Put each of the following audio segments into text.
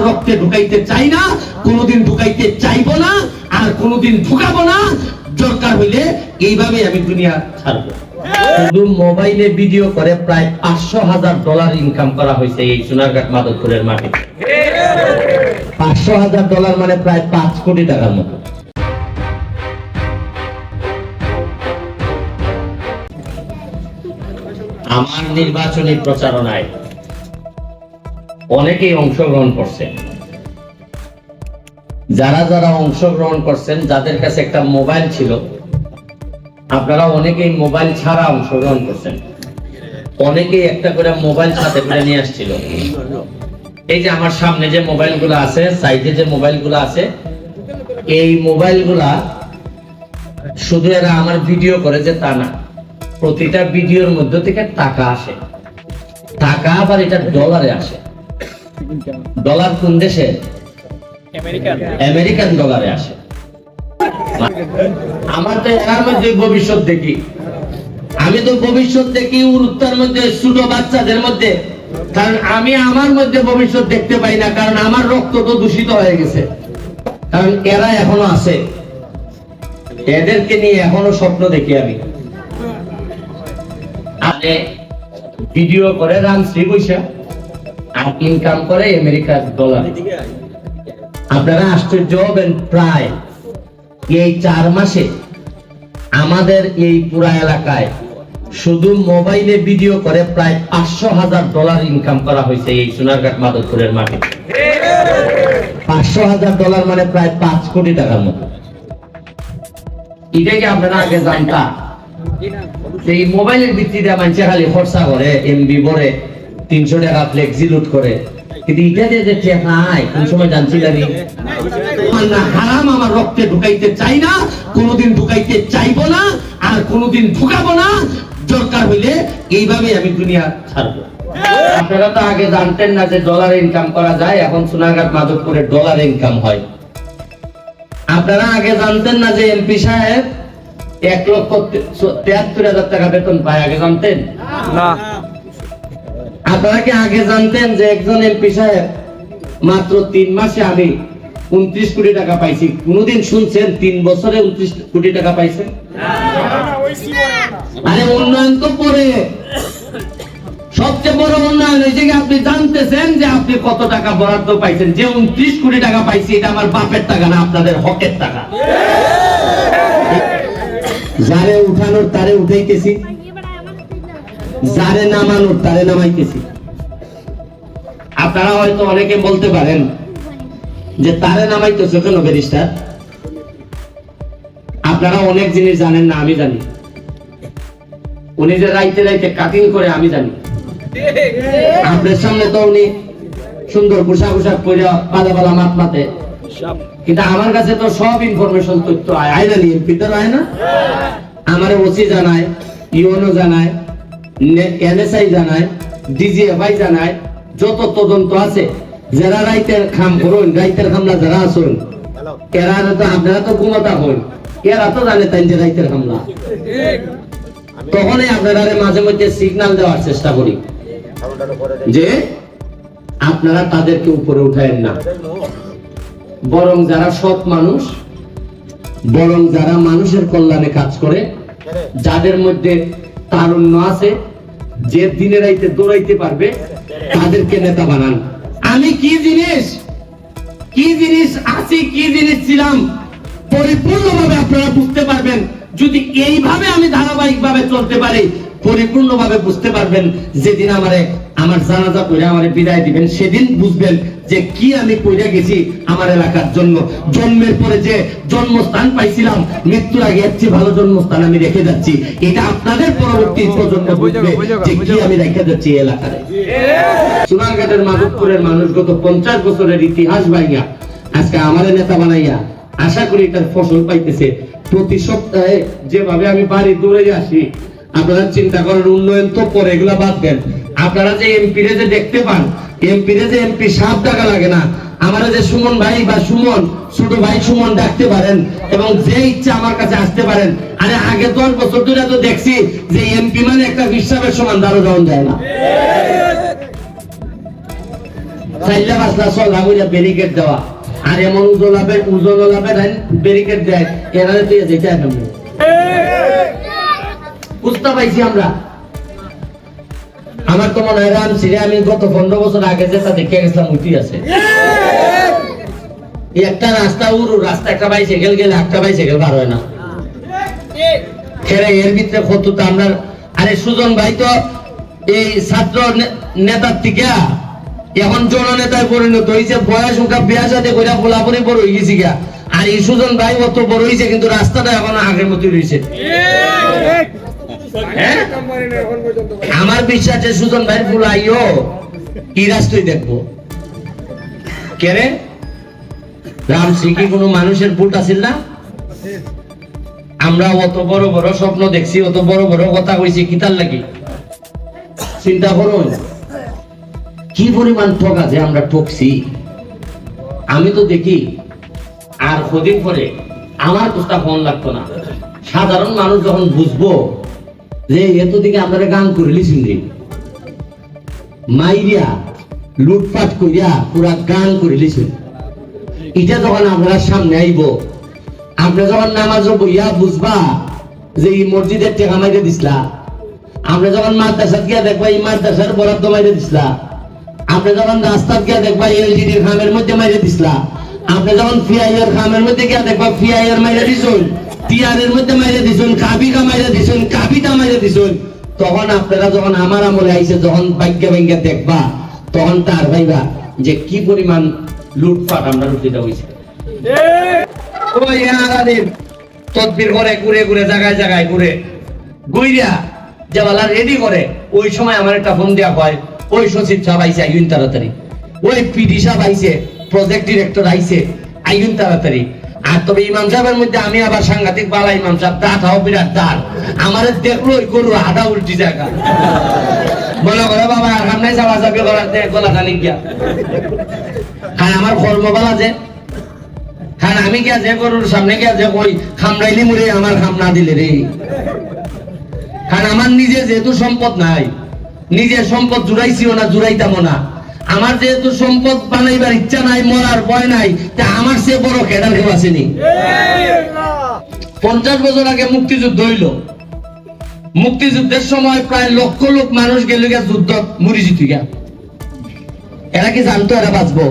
রক্তে ঢুকাইতে চাই না, কোনোদিন ঢুকাইতে চাইবো না, আর কোনোদিন ঢুকাবো না। দরকার হইলে এইভাবে আমি দুনিয়া ছাড়বো। শুধু মোবাইলে ভিডিও করে প্রায় $500,000 ইনকাম করা হয়েছে এই সোনারঘাট মাধবপুরের মাটিতে। $500,000 মানে প্রায় 5 কোটি টাকার মতো। আমার নির্বাচনী প্রচারণায় অনেকেই অংশগ্রহণ করছেন। যারা যারা অংশগ্রহণ করছেন, যাদের কাছে একটা মোবাইল ছিল, আপনারা অনেকেই মোবাইল ছাড়া অংশগ্রহণ করছেন। অনেকেই একটা করে মোবাইল সাথে করে নিয়ে আসছিল। এই যে আমার সামনে যে মোবাইলগুলো আছে, সাইডে যে মোবাইলগুলো আছে, এই মোবাইলগুলা শুধু এরা আমার ভিডিও করে যে তা না, প্রতিটা ভিডিওর মধ্যে থেকে টাকা আসে। টাকা আবার এটা ডলারে আসে। ডলার কোন দেশে? আমেরিকান ডলারে আসে। আমার তো এর মধ্যে ভবিষ্যৎ দেখি। আমি তো ভবিষ্যৎ দেখি উত্তর মধ্যে ছোট বাচ্চাদের মধ্যে, কারণ আমি আমার মধ্যে ভবিষ্যৎ দেখতে পাই না, কারণ আমার রক্ত তো দূষিত হয়ে গেছে। কারণ এরা এখনো আছে, এদেরকে নিয়ে এখনো স্বপ্ন দেখি আমি। ভিডিও করে রামশ্রী পয়সা আর ইনকাম করে আমেরিকার ডলার। আপনারা আশ্চর্য হবেন, প্রায় এই 4 মাসে আমাদের এই পুরা এলাকায় শুধু মোবাইলে ভিডিও করে প্রায় $500,000 ইনকাম করা হয়েছে এই সোনারঘাট মাধবপুরের মাটিতে। $500,000 মানে প্রায় 5 কোটি টাকার মতো। এটাই কি আপনারা আগে জানতাম? এই মোবাইলের ভিত্তিতে মানুষ খালি খরচা করে, এমবি ভরে, 300 টাকা ফ্লেক্সি লুট করে, কিন্তু এটা যে টাকা আয় কোন সময় জানছি আমি না। হারাম আমার রক্তে ঢুকাইতে চাই না, কোনোদিন ঢুকাইতে চাইবো না, আর কোনোদিন ঢুকাবো না। দরকার হইলে এইভাবে আমি দুনিয়া ছাড়বো। আপনারা তো আগে জানতেন না যে ডলার ইনকাম করা যায়, এখন সোনারঘাট মাধবপুরে ডলার ইনকাম হয়। আপনারা আগে জানতেন না যে এমপি সাহেব 1,73,000 টাকা বেতন পায়, আগে জানতেন না? আপনারা কি আগে জানতেন যে একজন এমপি সাহেব মাত্র 3 মাসে আমি 29 কোটি টাকা পাইছি? কোনদিন শুনছেন 3 বছরে 29 কোটি টাকা পাইছেন? আরে উন্নয়ন তো পরে, সবচেয়ে বড় উন্নয়ন হয়েছে কি আপনি জানতেছেন যে আপনি কত টাকা বরাদ্দ পাইছেন। যে 29 কোটি টাকা পাইছি, এটা আমার বাপের টাকা না, আপনাদের হকের টাকা। যারে উঠানোর তারে উঠাইতেছি, যারে নামানোর তারে নামাইতেছি। আপনারা হয়তো অনেকে বলতে পারেন যে তারে নামাইতেছো কেন ব্যারিস্টার? আপনারা অনেক জিনিস জানেন না, আমি জানি। উনি যে রাইতে রাইতে কাটিং করে, আমি জানি। আপনার সামনে তো উনি সুন্দর পোশাক পরে পালা পালা মাত মাতে, কিন্তু আমার কাছে তো সব ইনফরমেশন তথ্য আয় না। এমপিটার আয় না, আমার ওসি জানায়, ইউএনও জানায়, এনএসআই জানায়, ডিজিএফআই জানায়, যত তদন্ত আছে। যারা রাইতের খাম করুন, রাইতের খামলা যারা আসুন, এরা তো আপনারা তো ঘুমতা হন, এরা তো জানে তাই যে রাইতের খামলা। তখনই আপনারা মাঝে মধ্যে সিগন্যাল দেওয়ার চেষ্টা করি যে আপনারা তাদেরকে উপরে উঠায়েন না, বরং যারা সৎ মানুষ, বরং যারা মানুষের কল্যাণে কাজ করে, যাদের মধ্যে তারুণ্য আছে, যে দিনে রাইতে দৌড়াইতে পারবে, তাদেরকে নেতা বানান। আমি কি জিনিস আছি, কি জিনিস ছিলাম, পরিপূর্ণভাবে আপনারা বুঝতে পারবেন যদি এইভাবে আমি ধারাবাহিকভাবে চলতে পারি। পরিপূর্ণভাবে বুঝতে পারবেন যেদিন আমার জানাজা করে আমারে বিদায় দিবেন, সেদিন বুঝবেন যে কি আমি কইরা গেছি আমার এলাকার জন্য। জন্মের পরে যে জন্মস্থান পাইছিলাম, মৃত্যুর আগে এর চেয়ে ভালো জন্মস্থান আমি রেখে যাচ্ছি। এটা আপনাদের পরবর্তী প্রজন্ম বুঝবে যে কি আমি রেখে যাচ্ছি এলাকায়। সোনারঘাটের মাধবপুরের মানুষ গত 50 বছরের ইতিহাস ভাইয়া আজকে আমাদের নেতা বানাইয়া আশা করি তার ফসল পাইতেছে। প্রতি সপ্তাহে যেভাবে আমি বাড়ি দৌড়ে আসি, আপনারা চিন্তা করেন, উন্নয়ন তো পরে, এগুলা বাদ দেন। আপনারা যে এমপিরে যে দেখতে পান, এমপিরে যে এমপি সাপ ডাকা লাগে না, আমারা যে সুমন ভাই বা সুমন, ছোট ভাই সুমন ডাকতে পারেন, এবং যে ইচ্ছা আমার কাছে আসতে পারেন। আরে আগে 10 বছর ধরে তো দেখছি যে এমপি মানে একটা হিসাবের সমান দারো দেওয়া যায় না। চাইলে পাঁচলা চলা কইরা ব্যারিকেড দেওয়া আর এমন ওজন লাভে ব্যারিকেড দেয় এরা তুই যেতে আসেন বুঝতে পাইছি আমরা। আমার তো মনে হয় রামসিরে আমি গত 15 বছর আগে যেটা দেখে গেছিলাম উঠি আছে একটা রাস্তা রাস্তা একটা বাইসাইকেল গেলে একটা বাইসাইকেল বার হয় না এর ভিতরে কত তো আমরা। আরে সুজন ভাই তো এই ছাত্র নেতার থেকে এখন জননেতায় পরিণত হয়েছে, বয়স ওটা বিয়া সাথে কইরা পোলাপুরি বড় হয়ে গেছি গা। আর এই সুজন ভাই অত বড় হয়েছে কিন্তু রাস্তাটা এখন আগের মতোই রয়েছে। আমার বিশ্বাস যে সুজন ভাই ফুলাইও কি রাস্তায় দেখবো কেরে রামসি কি কোনো মানুষের ভোট আছিল না? আমরা অত বড় বড় স্বপ্ন দেখছি, অত বড় বড় কথা কইছি কিতার লাগি? চিন্তা করুন কি পরিমাণ ঠক আছে আমরা ঠকছি। আমি তো দেখি আর কদিন পরে আমার কোথা ফোন লাগতো না। সাধারণ মানুষ যখন বুঝবো যে এত দিকে আপনারা গান করে লিছিলেন মাইরিয়া লুটপাট করিয়া পুরা গান করে লিছেন, এটা যখন আপনারা সামনে আইব আপনারা যখন নামাজও বইয়া বুঝবা যে এই মসজিদের টেকা মাইরে দিসলা, আমরা যখন মাদ্রাসা গিয়া দেখবা এই মাদ্রাসার বরাদ্দ মাইরে দিসলা, আপনি যখন রাস্তা গিয়া দেখবা এলজিডির খামের মধ্যে মাইরে দিসলা, আপনি যখন ফিআইআর খামের মধ্যে গিয়া দেখবা ফিআইআর মাইরে দিছুন, টিআরের মধ্যে মাইরে দিছুন, কাবিকা মাইরে দিছুন, কাবিতা মাইরে দিছুন, তখন আপনারা যখন আমার আমলে আইছে যখন ভাগ্যে ভাগ্যে দেখবা তখন তার ভাইবা যে কি পরিমাণ লুটপাট আমরা লুটিটা হইছে। ওই আরাদিন তদবির করে ঘুরে ঘুরে জায়গায় জায়গায় ঘুরে গইরা যেওয়ালা রেডি করে ওই সময় আমার একটা ফোন দেওয়া হয় ওই সচিব সাহেব আইছে আইন তাড়াতাড়ি, ওই পিডি সাহেব আইছে, প্রজেক্ট ডিরেক্টর আইছে আইন তাড়াতাড়ি। আর তবে ইমাম সাহেবের মধ্যে আমি আবার সাংঘাতিক বালা ইমাম সাহেব দাঁড়াও বিরাট দাঁড় আমার দেখলো ওই গরু আধা উল্টি জায়গা মনে করে বাবা আর সামনে যাওয়া যাবে গলা টানি গিয়া হ্যাঁ আমার কর্মবালা যে হ্যাঁ আমি গিয়া যে গরুর সামনে গিয়া যে ওই খামড়াইলি মুড়ে আমার খাম না দিলে রে। কারণ আমার নিজে যেহেতু সম্পদ নাই, নিজের সম্পদ জুড়াইছিও না জুড়াইতামও না, আমার যেহেতু সম্পদ বানাইবার ইচ্ছা নাই মরার ভয় নাই, তা আমার সে বড় খেডার কেউ আসেনি। 50 বছর আগে মুক্তিযুদ্ধ হইল, মুক্তিযুদ্ধের সময় প্রায় লক্ষ লোক মানুষ গেল গিয়া যুদ্ধ মরি জিত গিয়া। এরা কি জানতো এরা বাঁচবো?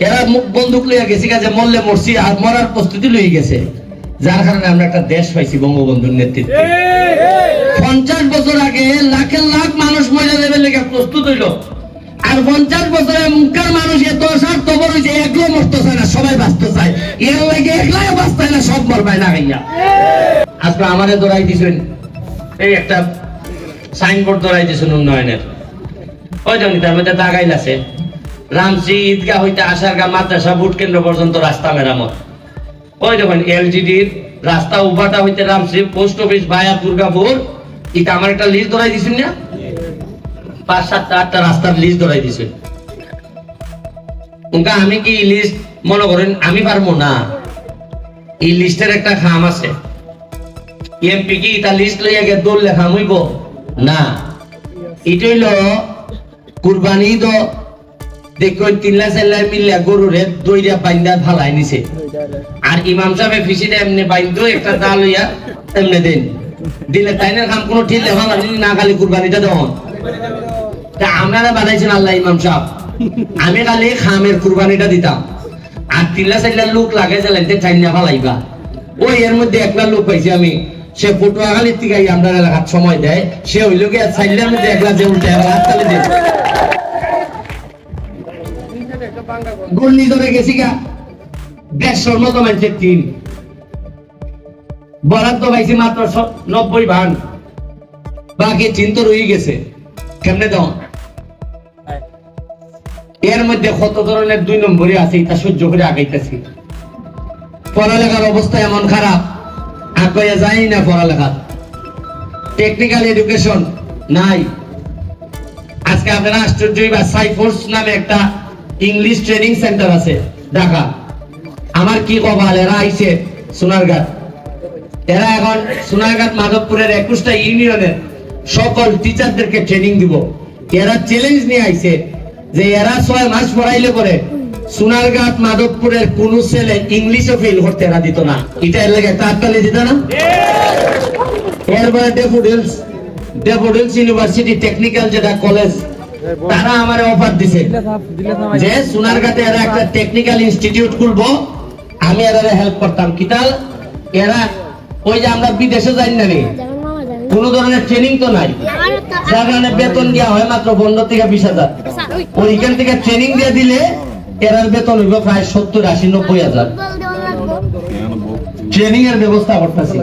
এরা মুখ বন্দুক লইয়া গেছে কাজে মরলে মরছি আর মরার প্রস্তুতি লইয়া গেছে, যার কারণে আমরা একটা দেশ পাইছি বঙ্গবন্ধুর নেতৃত্বে। 50 বছর আগে লাখের লাখ মানুষ মরে যাবে লেগে প্রস্তুত হইল, আর 50 বছরে মুখের মানুষ এত স্বার্থপর হইছে একলো মরতে চায় না, সবাই বাঁচতে চায়, এর লাগে একলাই বাঁচতে না সব মরবায় না গাইয়া। আজকে আমারে ধরাই দিছেন এই একটা সাইনবোর্ড ধরাই দিছেন উন্নয়নের, ওই জন্য তার মধ্যে দাগাইল আছে রামসি ঈদগাহ হইতে আশারগাঁ মাদ্রাসা ভোট কেন্দ্র পর্যন্ত রাস্তা মেরামত। ওই দেখুন এলজিডির রাস্তা উপাটা হইতে রামসি পোস্ট অফিস ভায়া দুর্গাপুর, এটা আমার একটা লিস্ট ধরাই দিছেন না, 5, 7, 8টা রাস্তার লিস্ট ধরাই দিছেন। ওটা আমি কি লিস্ট মনে করেন আমি পারবো না, এই লিস্টের একটা খাম আছে। এমপি কি এটা লিস্ট লইয়া গিয়ে দৌড় লেখা হইব না, এটা হইল কুরবানি তো দেখুন 3 লাখ 4 লাখ মিললে গরুরে দইরা বাইন্দা ফালাই নিছে, আর ইমাম সাহেব ফিসিটা এমনি বাইন্দো একটা দা লইয়া এমনি দেন দিলে তাইনের কাম কোনো ঠিক লেখা না, খালি কুরবানিটা দেন। তা আপনারা বানাইছেন আল্লাহ ইমাম সাহেব, আমি খালি খামের কুরবানিটা দিতাম, আর 3 লাখ 4 লাখ লোক লাগে জ্বালাইতে চাইনা ফালাইবা। ওই এর মধ্যে একটা লোক পাইছি আমি, সে পটুয়াখালীর থেকে আমরা এলাকার সময় দেয়, সে হইল গিয়ে 4 লাখের মধ্যে 1 লাখ যে উল্টে হাত তালে দেয় গন্ডি ধরে গেছি গা 150 মতো মানুষের টিম বরাদ্দ পাইছি মাত্র 90 ভাগ, বাকি টিম তো রয়ে গেছে কেমনে দাও। এর মধ্যে কত ধরনের 2 নম্বরই আছে, এটা সহ্য করে আগাইতেছি। পড়ালেখার অবস্থা এমন খারাপ আগাইয়া যাই না, পড়ালেখা টেকনিক্যাল এডুকেশন নাই। আজকে আপনারা আশ্চর্যই বা সাইফোর্স নামে একটা ইংলিশ ট্রেনিং সেন্টার আছে ঢাকা, আমার কি কপাল এরা আইছে সোনারঘাট, এরা এখন সোনারঘাট মাধবপুরের 21টা ইউনিয়নের সকল টিচারদেরকে ট্রেনিং দিব। এরা চ্যালেঞ্জ নিয়ে আইছে যে এরা 6 মাস পড়াইলে পরে সোনারঘাট মাধবপুরের কোন ছেলে ইংলিশে ফেল করতে না দিত না, এটা এর লাগে একটা হাততালি দিত না। এরপরে ডেফোডিলস ইউনিভার্সিটি টেকনিক্যাল যেটা কলেজ, তারা আমারে অফার দিছে যে সোনারঘাটে এরা একটা টেকনিক্যাল ইনস্টিটিউট খুলবো, আমি এরা হেল্প করতাম। কিতাল এরা ওই যে আমরা বিদেশে যাই না রে, কোন ধরনের ট্রেনিং তো নাই, যার কারণে বেতন দেওয়া হয় মাত্র 15 থেকে 20,000। ওইখান থেকে ট্রেনিং দিয়ে দিলে এরার বেতন হইব প্রায় 70, 80, 90,000। ট্রেনিং এর ব্যবস্থা করতেছি।